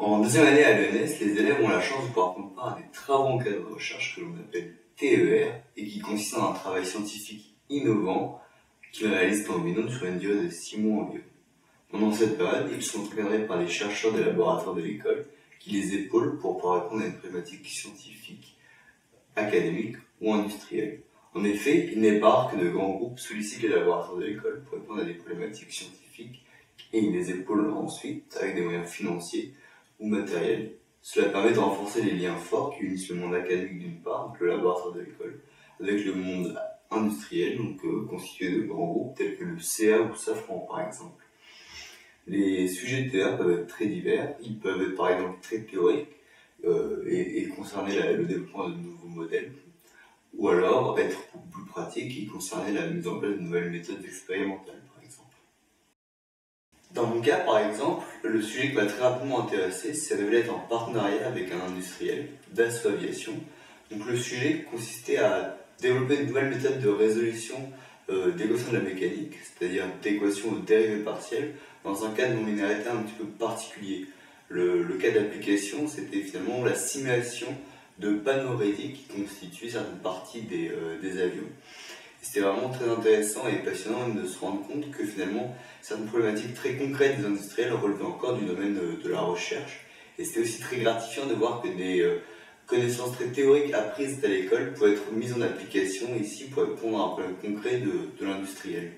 En deuxième année à l'ENS, les élèves ont la chance de pouvoir prendre part à des travaux en cadre de recherche que l'on appelle TER et qui consistent en un travail scientifique innovant qu'ils réalisent en binôme sur une durée de 6 mois environ. Pendant cette période, ils sont encadrés par des chercheurs des laboratoires de l'école qui les épaulent pour pouvoir répondre à une problématique scientifique, académique ou industrielle. En effet, il n'est pas rare que de grands groupes sollicitent les laboratoires de l'école pour répondre à des problématiques scientifiques et ils les épaulent ensuite avec des moyens financiers ou matériels. Cela permet de renforcer les liens forts qui unissent le monde académique d'une part, donc le laboratoire de l'école, avec le monde industriel, donc constitué de grands groupes tels que le CA ou Safran par exemple. Les sujets de TER peuvent être très divers, ils peuvent être par exemple très théoriques et concerner le développement de nouveaux modèles, ou alors être beaucoup plus pratiques et concerner la mise en place de nouvelles méthodes expérimentales par exemple. Dans mon cas par exemple, le sujet qui m'a très rapidement intéressé s'est révélé être en partenariat avec un industriel, Dassault Aviation. Donc le sujet consistait à développer de nouvelles méthodes de résolution d'équations de la mécanique, c'est-à-dire d'équations aux dérivées partielles, dans un cadre de linéarité un petit peu particulier. Le cas d'application, c'était finalement la simulation de panneaux rhétiques qui constituent certaines parties des avions. C'était vraiment très intéressant et passionnant de se rendre compte que finalement certaines problématiques très concrètes des industriels relevaient encore du domaine de la recherche. Et c'était aussi très gratifiant de voir que des connaissances très théoriques apprises à l'école pouvaient être mises en application ici pour répondre à un problème concret de l'industriel.